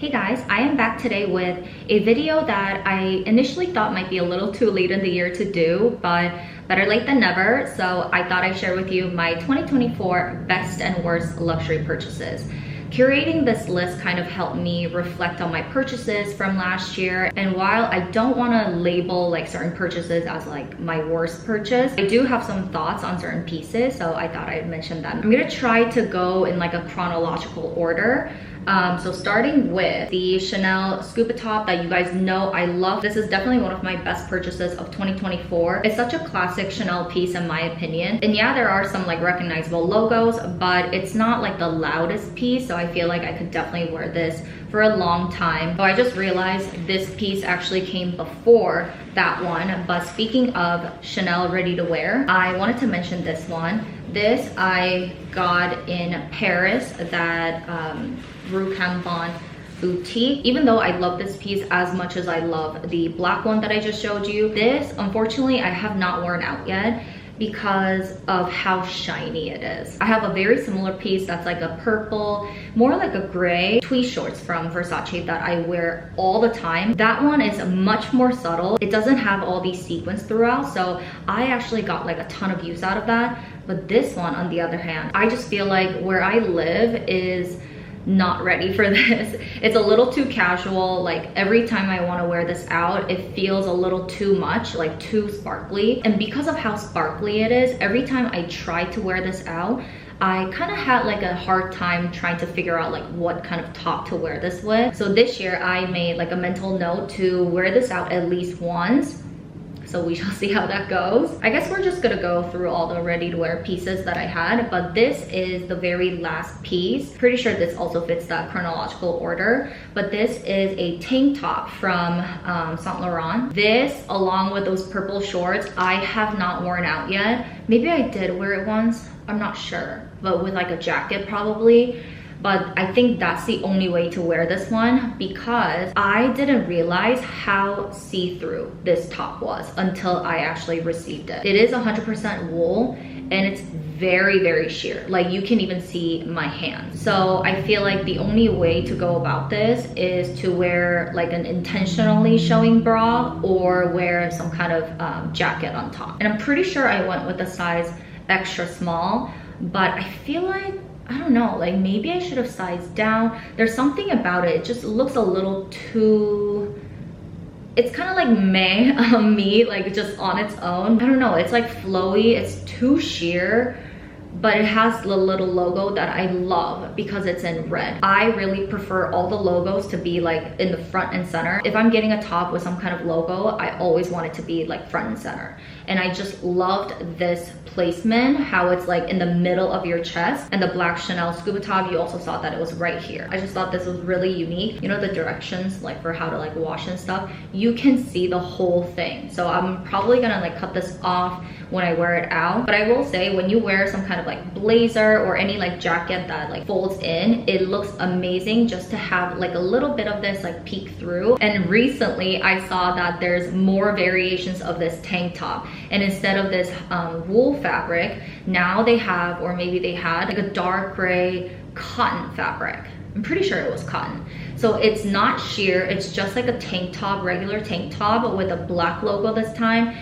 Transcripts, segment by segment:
Hey guys, I am back today with a video that I initially thought might be a little too late in the year to do, but better late than never. So I thought I'd share with you my 2024 best and worst luxury purchases. Curating this list kind of helped me reflect on my purchases from last year. And while I don't want to label like certain purchases as like my worst purchase, I do have some thoughts on certain pieces. So I thought I'd mention them. I'm gonna try to go in like a chronological order. So starting with the Chanel Scuba top that you guys know I love. This is definitely one of my best purchases of 2024. It's such a classic Chanel piece in my opinion. And yeah, there are some like recognizable logos, but it's not like the loudest piece. So I feel like I could definitely wear this for a long time. So I just realized this piece actually came before that one. But speaking of Chanel ready to wear, I wanted to mention this one. This I got in Paris, that Rue Cambon boutique. Even though I love this piece as much as I love the black one that I just showed you, this unfortunately I have not worn out yet because of how shiny it is. I have a very similar piece that's like a purple, more like a gray tweed shorts from Versace that I wear all the time. That one is much more subtle. It doesn't have all these sequins throughout, so I actually got like a ton of use out of that. But this one, on the other hand, I just feel like where I live is not ready for this. It's a little too casual. Like every time I want to wear this out, it feels a little too much, like too sparkly. And because of how sparkly it is, every time I try to wear this out, I kind of had like a hard time trying to figure out like what kind of top to wear this with. So this year I made like a mental note to wear this out at least once. So we shall see how that goes. I guess we're just gonna go through all the ready to wear pieces that I had, but this is the very last piece. Pretty sure this also fits that chronological order, but this is a tank top from Saint Laurent. This, along with those purple shorts, I have not worn out yet. Maybe I did wear it once, I'm not sure, but with like a jacket probably. But I think that's the only way to wear this one because I didn't realize how see-through this top was until I actually received it. It is 100% wool and it's very, very sheer. Like you can even see my hands. So I feel like the only way to go about this is to wear like an intentionally showing bra or wear some kind of jacket on top. And I'm pretty sure I went with a size extra small, but I feel like, I don't know, like maybe I should have sized down. There's something about it, it just looks a little too, it's kind of like meh on me, like just on its own. I don't know, it's like flowy, it's too sheer, but it has the little logo that I love because it's in red. I really prefer all the logos to be like in the front and center. If I'm getting a top with some kind of logo, I always want it to be like front and center. And I just loved this placement, how it's like in the middle of your chest. And the black Chanel Scuba top, you also saw that it was right here. I just thought this was really unique. You know, the directions like for how to like wash and stuff, you can see the whole thing. So I'm probably gonna like cut this off when I wear it out. But I will say, when you wear some kind of like blazer or any like jacket that like folds in, it looks amazing just to have like a little bit of this like peek through. And recently I saw that there's more variations of this tank top, and instead of this wool fabric, now they have, or maybe they had, like a dark gray cotton fabric. I'm pretty sure it was cotton. So it's not sheer, it's just like a tank top, regular tank top with a black logo this time.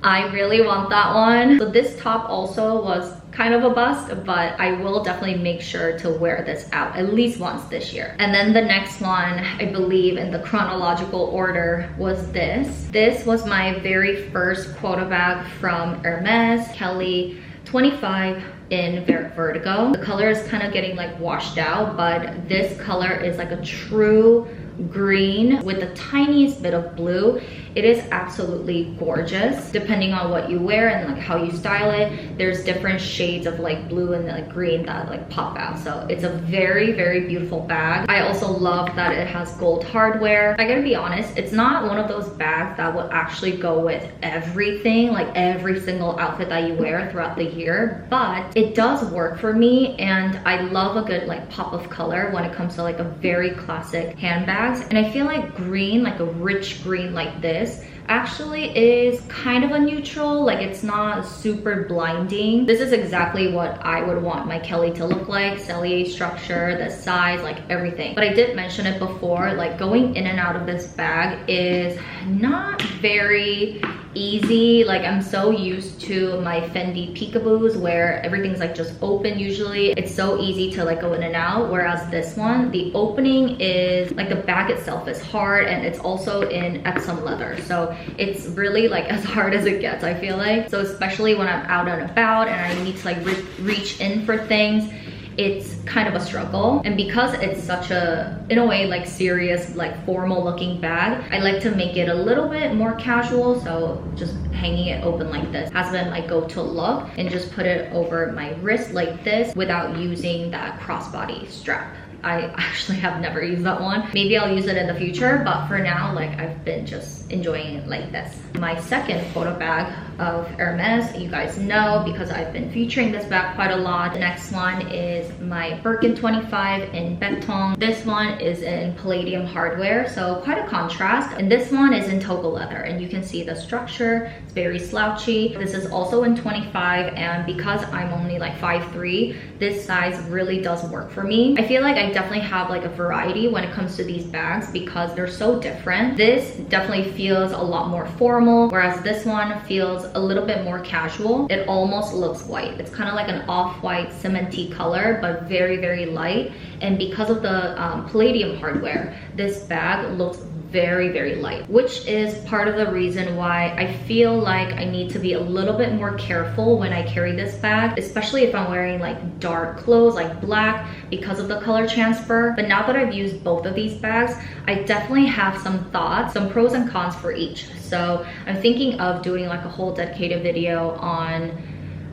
I really want that one. So this top also was kind of a bust, but I will definitely make sure to wear this out at least once this year. And then the next one, I believe in the chronological order, was this. This was my very first quota bag from Hermes, Kelly 25 in Vertigo. The color is kind of getting like washed out, but this color is like a true green with the tiniest bit of blue. It is absolutely gorgeous. Depending on what you wear and like how you style it, there's different shades of like blue and like green that like pop out. So it's a very, very beautiful bag. I also love that it has gold hardware. I gotta be honest, it's not one of those bags that will actually go with everything, like every single outfit that you wear throughout the year, but it does work for me. And I love a good like pop of color when it comes to like a very classic handbags. And I feel like green, like a rich green like this, actually is kind of a neutral, like it's not super blinding. This is exactly what I would want my Kelly to look like. Cellier structure, the size, like everything. But I did mention it before, like going in and out of this bag is not very easy. Like I'm so used to my Fendi peekaboos where everything's like just open usually. It's so easy to like go in and out, whereas this one, the opening is like the bag itself is hard, and it's also in Epsom leather, so it's really like as hard as it gets, I feel like. So especially when I'm out and about and I need to like reach in for things, it's kind of a struggle. And because it's such a, in a way, like serious, like formal looking bag, I like to make it a little bit more casual. So just hanging it open like this has been my go-to look, and just put it over my wrist like this without using that crossbody strap. I actually have never used that one. Maybe I'll use it in the future, but for now, like I've been just enjoying it like this. My second photo bag of Hermes, you guys know because I've been featuring this bag quite a lot. The next one is my Birkin 25 in Beton. This one is in palladium hardware, so quite a contrast. And this one is in toga leather, and you can see the structure. It's very slouchy. This is also in 25, and because I'm only like 5'3", this size really does work for me. I feel like I definitely have like a variety when it comes to these bags because they're so different. This definitely feels a lot more formal, whereas this one feels a little bit more casual. It almost looks white. It's kind of like an off-white cementy color, but very, very light. And because of the palladium hardware, this bag looks very, very light, which is part of the reason why I feel like I need to be a little bit more careful when I carry this bag, especially if I'm wearing like dark clothes like black, because of the color transfer. But now that I've used both of these bags, I definitely have some thoughts, some pros and cons for each. So I'm thinking of doing like a whole dedicated video on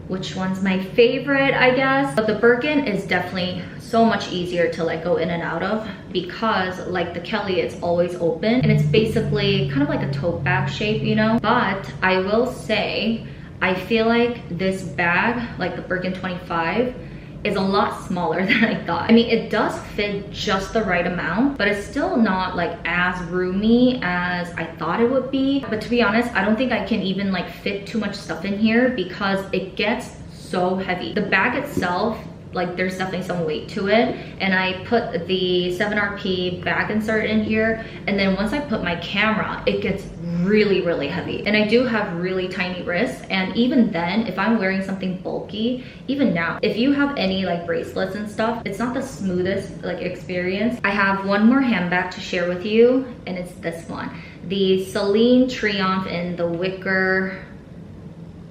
which one's my favorite, I guess. But the Birkin is definitely so much easier to like go in and out of because like the Kelly, it's always open, and it's basically kind of like a tote bag shape, you know? But I will say, I feel like this bag, like the Birkin 25, is a lot smaller than I thought. I mean, it does fit just the right amount, but it's still not like as roomy as I thought it would be. But to be honest, I don't think I can even like fit too much stuff in here because it gets so heavy. The bag itself, like there's definitely some weight to it, and I put the 7RP bag insert in here, and then once I put my camera, it gets really, really heavy. And I do have really tiny wrists, and even then, if I'm wearing something bulky, even now, if you have any like bracelets and stuff, it's not the smoothest like experience. I have one more handbag to share with you, and it's this one, the Celine Triumph in the wicker,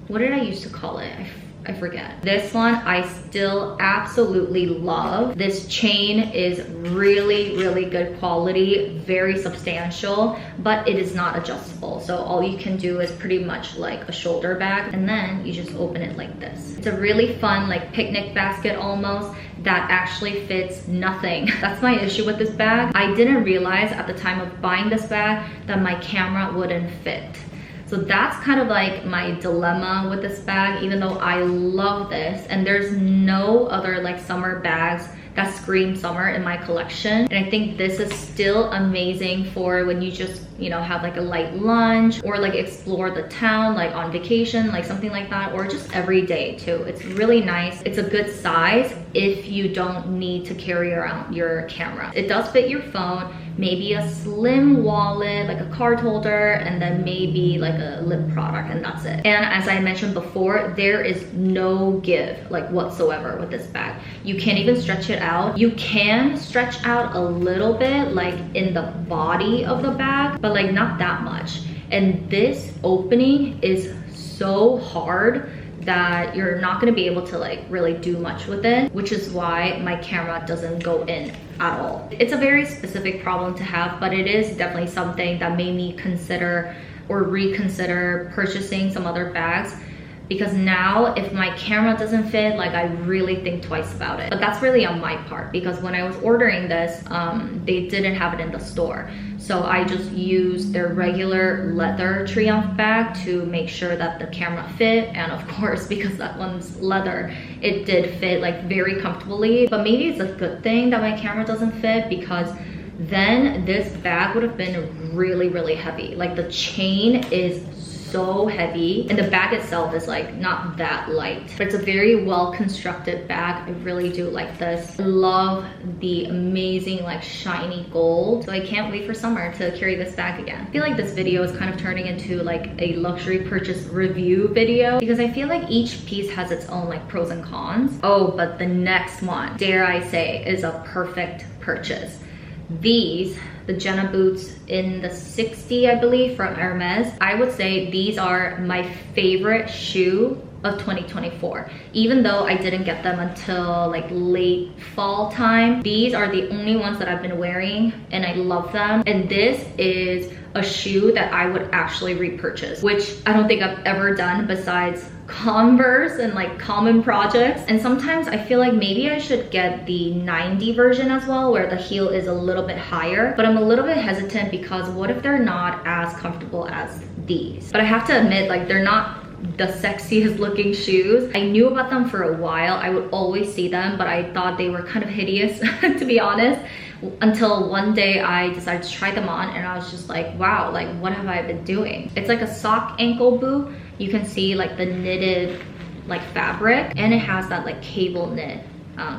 what did I used to call it? I forget. This one I still absolutely love. This chain is really, really good quality, very substantial, but it is not adjustable. So all you can do is pretty much like a shoulder bag, and then you just open it like this. It's a really fun like picnic basket almost that actually fits nothing. That's my issue with this bag. I didn't realize at the time of buying this bag that my camera wouldn't fit. So that's kind of like my dilemma with this bag, even though I love this, and there's no other like summer bags that scream summer in my collection. And I think this is still amazing for when you just, you know, have like a light lunch or like explore the town, like on vacation, like something like that, or just every day too. It's really nice. It's a good size if you don't need to carry around your camera. It does fit your phone, maybe a slim wallet, like a card holder, and then maybe like a lip product, and that's it. And as I mentioned before, there is no give like whatsoever with this bag. You can't even stretch it out. You can stretch out a little bit like in the body of the bag, but like not that much. And this opening is so hard that you're not going to be able to like really do much with it, which is why my camera doesn't go in at all. It's a very specific problem to have, but it is definitely something that made me consider or reconsider purchasing some other bags, because now if my camera doesn't fit, like I really think twice about it. But that's really on my part, because when I was ordering this, they didn't have it in the store. So I just used their regular leather Triumph bag to make sure that the camera fit. And of course, because that one's leather, it did fit like very comfortably. But maybe it's a good thing that my camera doesn't fit, because then this bag would have been really, really heavy. Like the chain is so heavy and the bag itself is like not that light, but it's a very well constructed bag. I really do like this. I love the amazing like shiny gold, so I can't wait for summer to carry this bag again. I feel like this video is kind of turning into like a luxury purchase review video because I feel like each piece has its own like pros and cons. Oh, but the next one, dare I say, is a perfect purchase. These, the Jenna boots in the 60, I believe, from Hermes. I would say these are my favorite shoe of 2024. Even though I didn't get them until like late fall time, these are the only ones that I've been wearing and I love them. And this is a shoe that I would actually repurchase, which I don't think I've ever done besides Converse and like common projects. And sometimes I feel like maybe I should get the 90 version as well, where the heel is a little bit higher, but I'm a little bit hesitant because what if they're not as comfortable as these? But I have to admit, like, they're not the sexiest looking shoes. I knew about them for a while. I would always see them, but I thought they were kind of hideous to be honest, until one day I decided to try them on and I was just like, wow, like what have I been doing? It's like a sock ankle boot. You can see like the knitted like fabric, and it has that like cable knit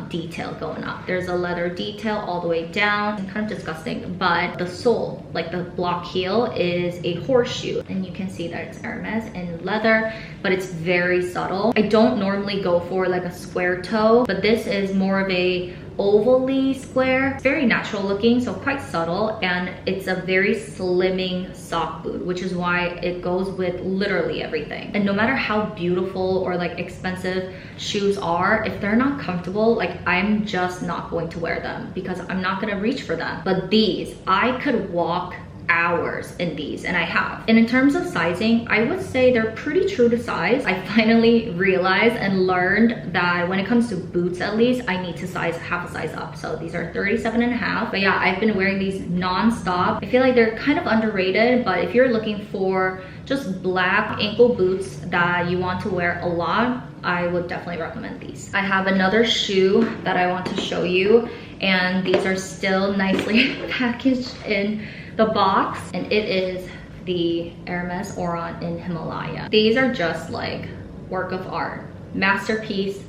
detail going up. There's a leather detail all the way down. It's kind of disgusting, but the sole, like the block heel, is a horseshoe, and you can see that it's Hermes and leather, but it's very subtle. I don't normally go for like a square toe, but this is more of a ovally square. It's very natural looking, so quite subtle, and it's a very slimming sock boot, which is why it goes with literally everything. And no matter how beautiful or like expensive shoes are, if they're not comfortable, like I'm just not going to wear them because I'm not gonna reach for them. But these, I could walk hours in these, and I have. And in terms of sizing, I would say they're pretty true to size. I finally realized and learned that when it comes to boots, at least, I need to size half a size up. So these are 37.5. But yeah, I've been wearing these non-stop. I feel like they're kind of underrated, but if you're looking for just black ankle boots that you want to wear a lot, I would definitely recommend these. I have another shoe that I want to show you, and these are still nicely packaged in the box, and it is the Hermes Oran in Himalaya. These are just like work of art, masterpiece.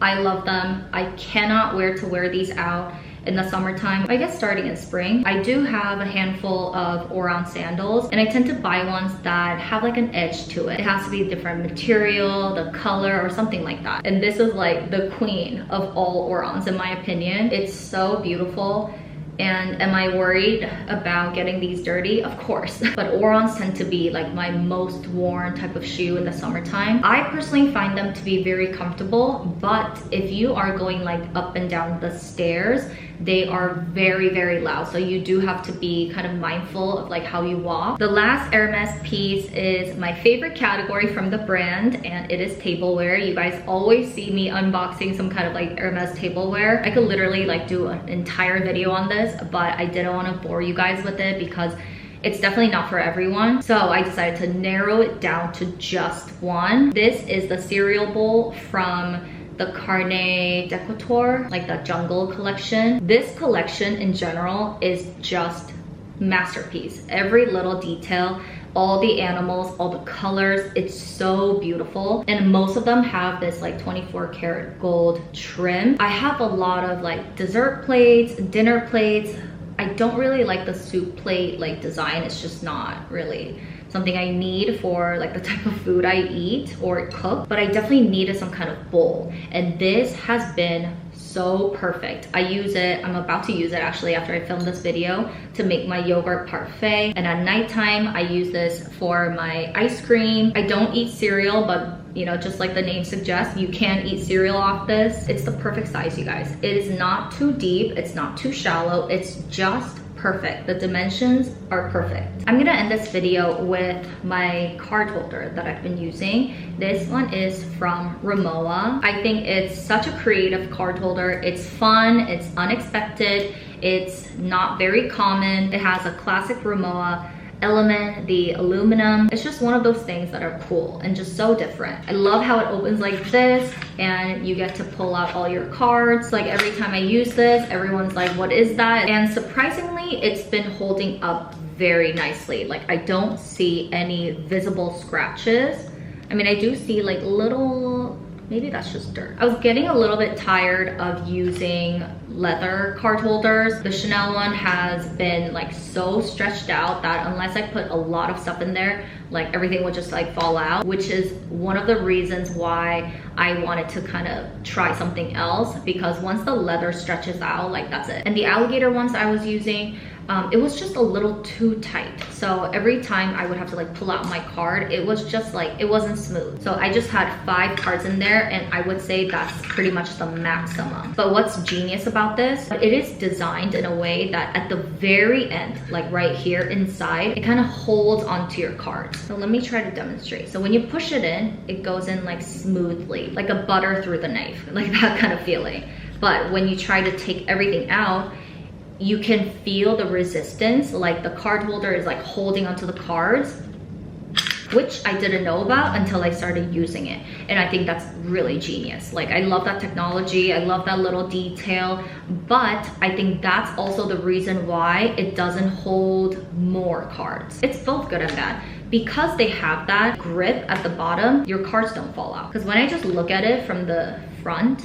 I love them. I cannot wait to wear these out in the summertime. I guess starting in spring. I do have a handful of Oran sandals, and I tend to buy ones that have like an edge to it. It has to be a different material, the color, or something like that. And this is like the queen of all Orans in my opinion. It's so beautiful. And am I worried about getting these dirty? Of course. But Orans tend to be like my most worn type of shoe in the summertime. I personally find them to be very comfortable, but if you are going like up and down the stairs, they are very, very loud. So you do have to be kind of mindful of like how you walk. The last Hermes piece is my favorite category from the brand, and it is tableware. You guys always see me unboxing some kind of like Hermes tableware. I could literally like do an entire video on this, but I didn't want to bore you guys with it because it's definitely not for everyone. So I decided to narrow it down to just one. This is the cereal bowl from the Carnets Decorator, like the jungle collection. This collection in general is just masterpiece. Every little detail, all the animals, all the colors, it's so beautiful. And most of them have this like 24 karat gold trim. I have a lot of like dessert plates, dinner plates. I don't really like the soup plate like design. It's just not really something I need for like the type of food I eat or cook, but I definitely needed some kind of bowl. And this has been so perfect. I use it, I'm about to use it actually after I film this video to make my yogurt parfait. And at nighttime, I use this for my ice cream. I don't eat cereal, but you know, just like the name suggests, you can eat cereal off this. It's the perfect size, you guys. It is not too deep, it's not too shallow, it's just perfect. The dimensions are perfect. I'm gonna end this video with my card holder that I've been using. This one is from Rimowa. I think it's such a creative card holder. It's fun, it's unexpected, it's not very common. It has a classic Rimowa element, the aluminum. It's just one of those things that are cool and just so different. I love how it opens like this and you get to pull out all your cards. Like every time I use this, everyone's like, what is that? And surprisingly, it's been holding up very nicely. Like I don't see any visible scratches. I mean, I do see like little, maybe that's just dirt. I was getting a little bit tired of using leather card holders. The Chanel one has been like so stretched out that unless I put a lot of stuff in there, like everything would just like fall out, which is one of the reasons why I wanted to kind of try something else, because once the leather stretches out, like that's it. And the alligator ones I was using, it was just a little too tight. So every time I would have to like pull out my card, it was just like, it wasn't smooth. So I just had 5 cards in there and I would say that's pretty much the maximum. But what's genius about this, it is designed in a way that at the very end, like right here inside, it kind of holds onto your cards. So let me try to demonstrate. So when you push it in, it goes in like smoothly, like a butter through the knife, like that kind of feeling. But when you try to take everything out, you can feel the resistance, like the card holder is like holding onto the cards, which I didn't know about until I started using it. And I think that's really genius. Like I love that technology, I love that little detail, but I think that's also the reason why it doesn't hold more cards. It's both good and bad. Because they have that grip at the bottom, your cards don't fall out. Because when I just look at it from the front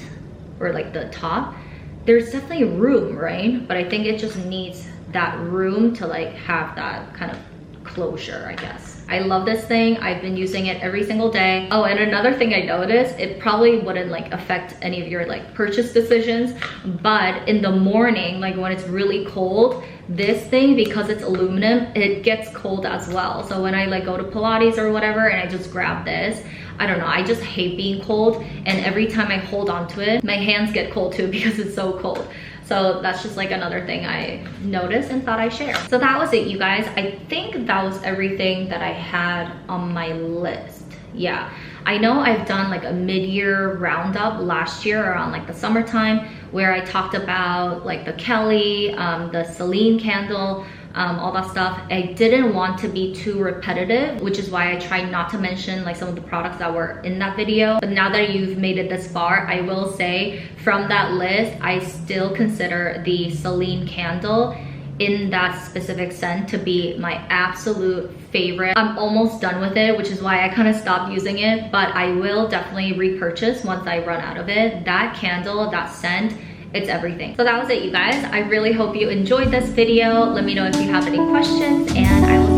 or like the top, there's definitely room, right? But I think it just needs that room to like have that kind of closure, I guess. I love this thing. I've been using it every single day. Oh, and another thing I noticed, it probably wouldn't like affect any of your like purchase decisions, but in the morning, like when it's really cold, this thing, because it's aluminum, it gets cold as well. So when I like go to Pilates or whatever and I just grab this, I don't know, I just hate being cold, and every time I hold on to it, my hands get cold too because it's so cold. So that's just like another thing I noticed and thought I'd share. So that was it, you guys. I think that was everything that I had on my list. Yeah, I know I've done like a mid-year roundup last year around like the summertime where I talked about like the Kelly, the Celine candle, all that stuff. I didn't want to be too repetitive, which is why I tried not to mention like some of the products that were in that video. But now that you've made it this far, I will say from that list, I still consider the Celine candle in that specific scent to be my absolute favorite. I'm almost done with it, which is why I kind of stopped using it, but I will definitely repurchase once I run out of it. That candle, that scent, it's everything. So that was it, you guys. I really hope you enjoyed this video. Let me know if you have any questions, and I will